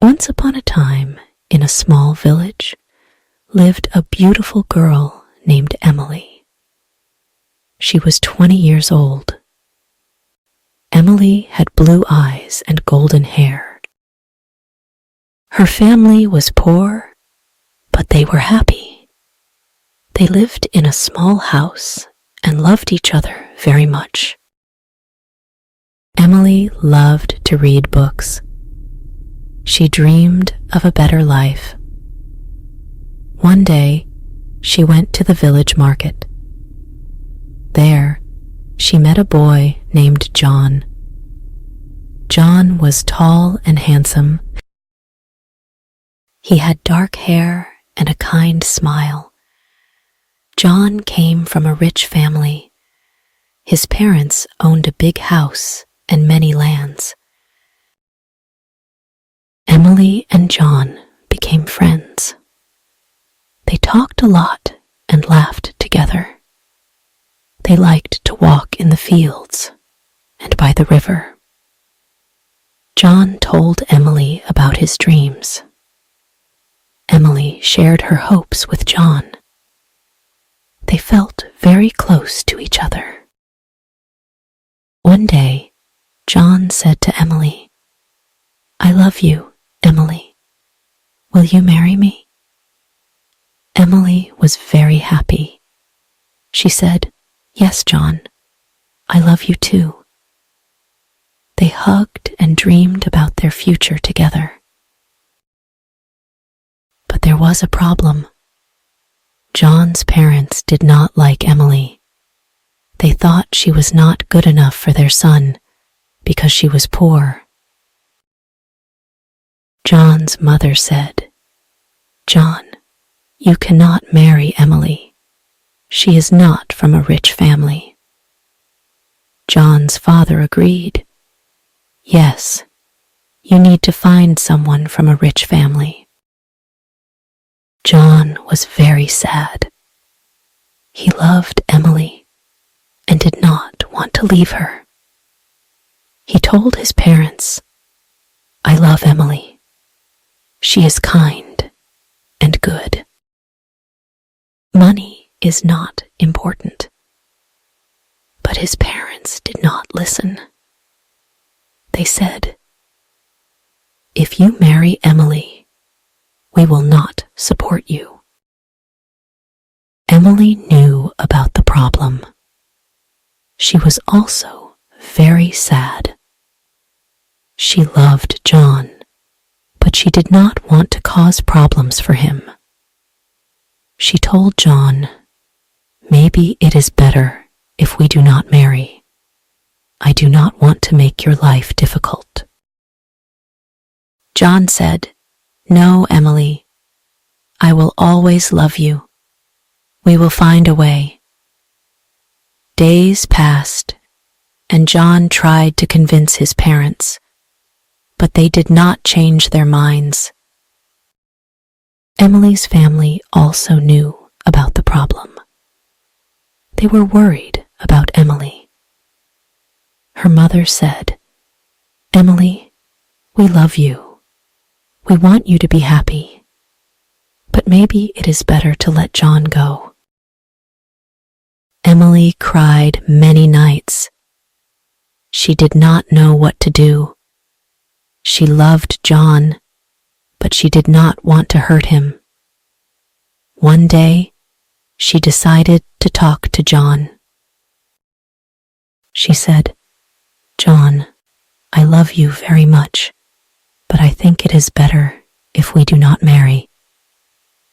Once upon a time, in a small village, lived a beautiful girl named Emily. She was 20 years old. Emily had blue eyes and golden hair. Her family was poor, but they were happy. They lived in a small house and loved each other very much. Emily loved to read books. She dreamed of a better life. One day, she went to the village market. There, she met a boy named John. John was tall and handsome. He had dark hair and a kind smile. John came from a rich family. His parents owned a big house and many lands. Emily and John became friends. They talked a lot and laughed together. They liked to walk in the fields and by the river. John told Emily about his dreams. Emily shared her hopes with John. They felt very close to each other. One day, John said to Emily, "I love you, Emily. Will you marry me?" Emily was very happy. She said, "Yes, John, I love you too." They hugged and dreamed about their future together. But there was a problem. John's parents did not like Emily. They thought she was not good enough for their son because she was poor. John's mother said, "John, you cannot marry Emily. She is not from a rich family." John's father agreed. "Yes, you need to find someone from a rich family." John was very sad. He loved Emily and did not want to leave her. He told his parents, "I love Emily. She is kind and good. Money is not important." But his parents did not listen. They said, "If you marry Emily, we will not support you." Emily knew about the problem. She was also very sad. She loved John, but she did not want to cause problems for him. She told John, "Maybe it is better if we do not marry. I do not want to make your life difficult." John said, "No, Emily. I will always love you. We will find a way." Days passed, and John tried to convince his parents, but they did not change their minds. Emily's family also knew about the problem. They were worried about Emily. Her mother said, "Emily, we love you. We want you to be happy, but maybe it is better to let John go." Emily cried many nights. She did not know what to do. She loved John, but she did not want to hurt him. One day, she decided to talk to John. She said, "John, I love you very much, but I think it is better if we do not marry.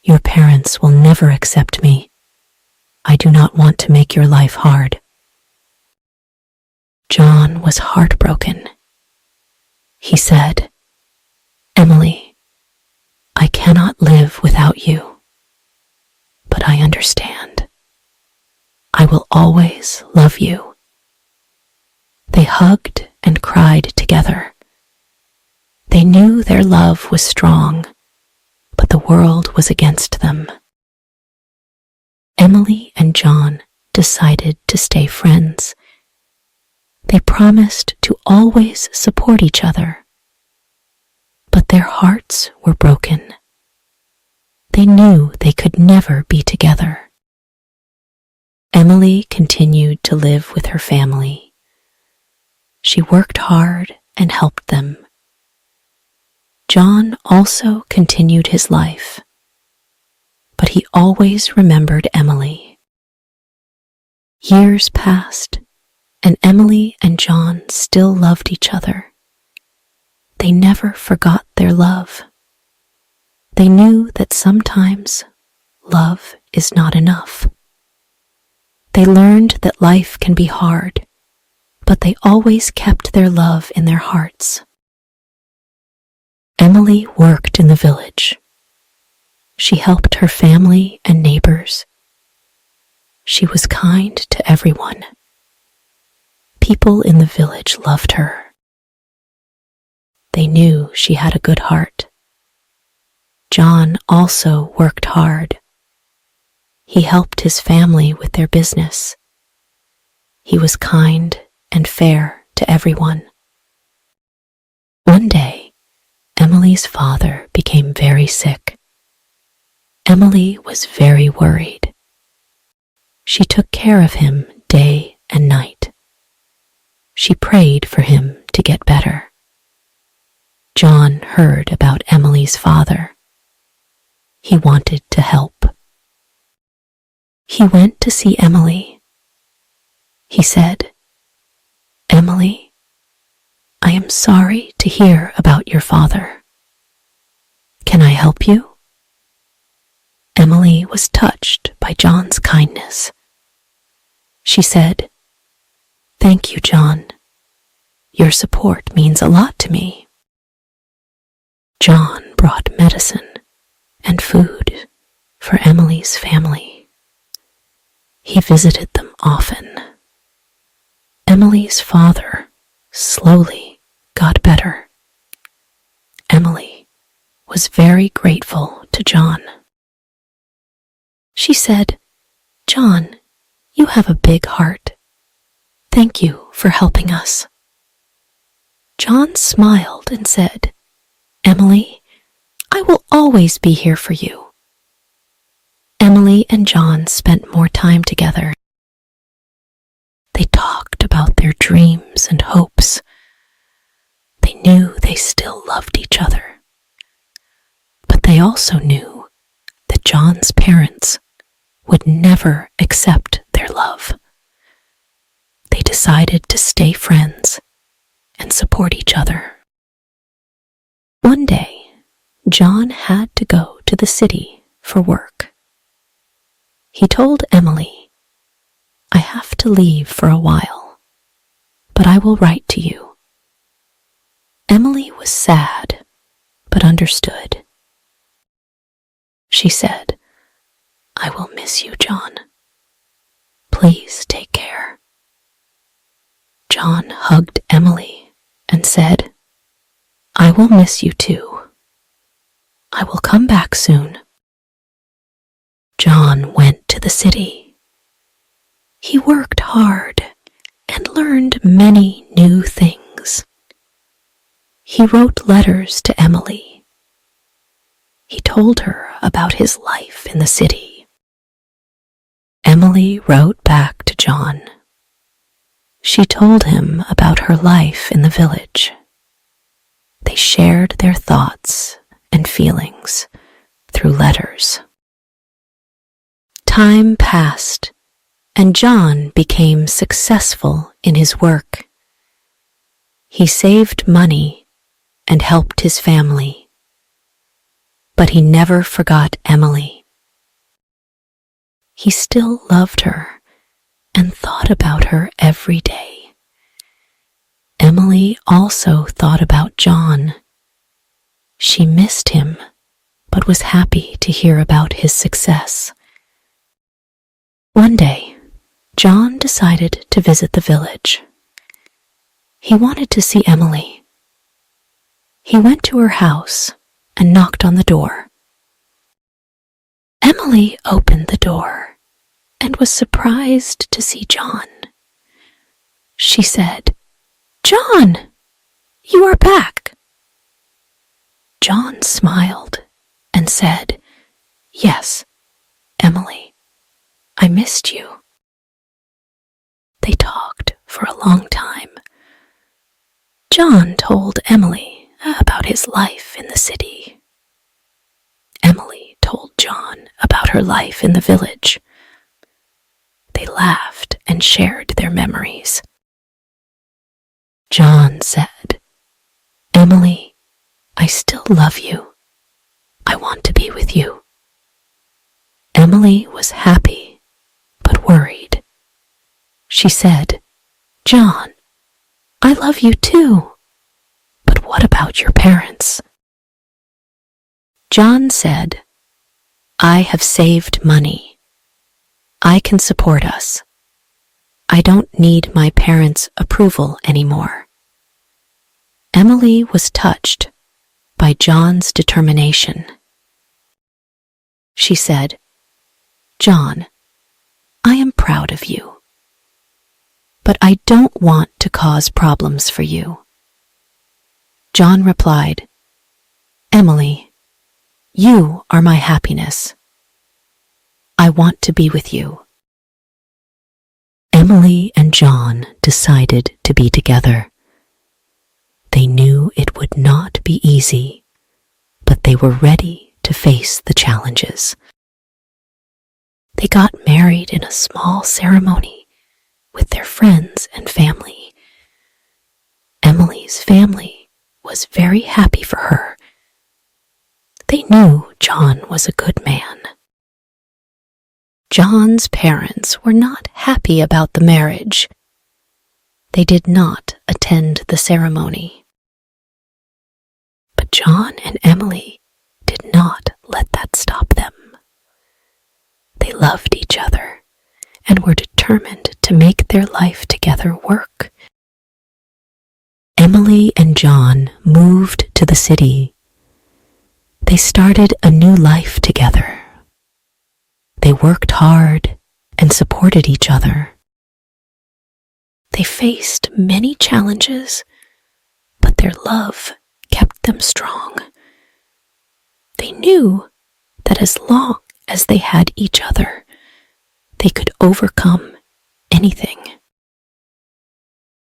Your parents will never accept me. I do not want to make your life hard." John was heartbroken. He said, "Emily, I cannot live without you, but I understand. I will always love you." They hugged and cried together. They knew their love was strong, but the world was against them. Emily and John decided to stay friends. They promised to always support each other. but their hearts were broken. They knew they could never be together. Emily continued to live with her family. She worked hard and helped them. John also continued his life, but he always remembered Emily. Years passed, and Emily and John still loved each other. They never forgot their love. They knew that sometimes love is not enough. They learned that life can be hard, but they always kept their love in their hearts. Emily worked in the village. She helped her family and neighbors. She was kind to everyone. People in the village loved her. They knew she had a good heart. John also worked hard. He helped his family with their business. He was kind and fair to everyone. One day, Emily's father became very sick. Emily was very worried. She took care of him day and night. She prayed for him to get better. John heard about Emily's father. He wanted to help. He went to see Emily. He said, "Emily, I am sorry to hear about your father. Can I help you?" Emily was touched by John's kindness. She said, "Thank you, John. Your support means a lot to me." John brought medicine and food for Emily's family. He visited them often. Emily's father slowly got better. Emily was very grateful to John. She said, "John, you have a big heart. Thank you for helping us." John smiled and said, "Emily, I will always be here for you." Emily and John spent more time together. They talked about their dreams and hopes. They knew they still loved each other. But they also knew that John's parents would never accept their love. They decided to stay friends and support each other. One day, John had to go to the city for work. He told Emily, "I have to leave for a while, but I will write to you." Emily was sad, but understood. She said, "I will miss you, John. Please take care." John hugged Emily and said, "I will miss you too. I will come back soon." John went to the city. He worked hard and learned many new things. He wrote letters to Emily. He told her about his life in the city. Emily wrote back to John. She told him about her life in the village. They shared their thoughts and feelings through letters. Time passed, and John became successful in his work. He saved money and helped his family. But he never forgot Emily. He still loved her and thought about her every day. Emily also thought about John. She missed him, but was happy to hear about his success. One day, John decided to visit the village. He wanted to see Emily. He went to her house and knocked on the door. Emily opened the door and was surprised to see John. She said, "John, you are back." John smiled and said, "Yes, Emily, I missed you." They talked for a long time. John told Emily about his life in the city. Emily told John about her life in the village. They laughed and shared their memories. John said, "Emily, I still love you. I want to be with you." Emily was happy, but worried. She said, "John, I love you too. But what about your parents?" John said, "I have saved money. I can support us. I don't need my parents' approval anymore." Emily was touched by John's determination. She said, "John, I am proud of you. But I don't want to cause problems for you." John replied, "Emily, you are my happiness. I want to be with you." Emily and John decided to be together. They knew it would not be easy, but they were ready to face the challenges. They got married in a small ceremony with their friends and family. Emily's family was very happy for her. They knew John was a good man. John's parents were not happy about the marriage. They did not attend the ceremony. But John and Emily did not let that stop them. They loved each other and were determined to make their life together work. Emily and John moved to the city. They started a new life together. They worked hard and supported each other. They faced many challenges, but their love kept them strong. They knew that as long as they had each other, they could overcome anything.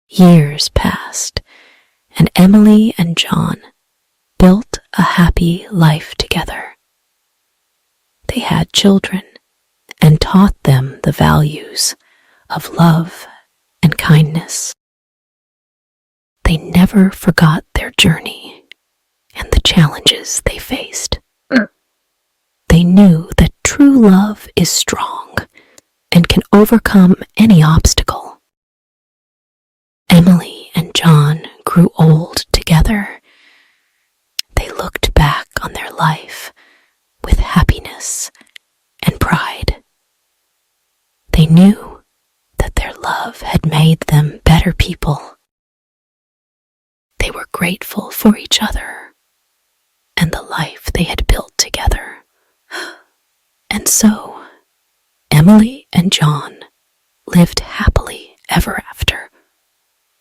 Years passed, and Emily and John built a happy life together. They had children and taught them the values of love and kindness. They never forgot their journey and the challenges they faced. They knew that true love is strong and can overcome any obstacle. Emily and John grew old together. They looked back on their life with happiness and pride. They knew that their love had made them better people. They were grateful for each other and the life they had built together. And so, Emily and John lived happily ever after,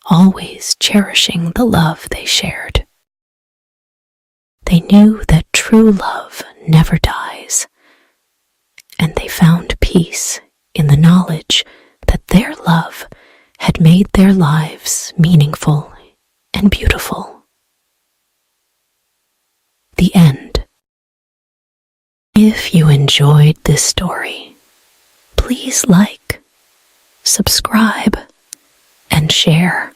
always cherishing the love they shared. They knew that true love never dies, and they found peace in the knowledge that their love had made their lives meaningful and beautiful. The end. If you enjoyed this story, please like, subscribe, and share.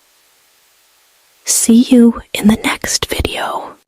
See you in the next video.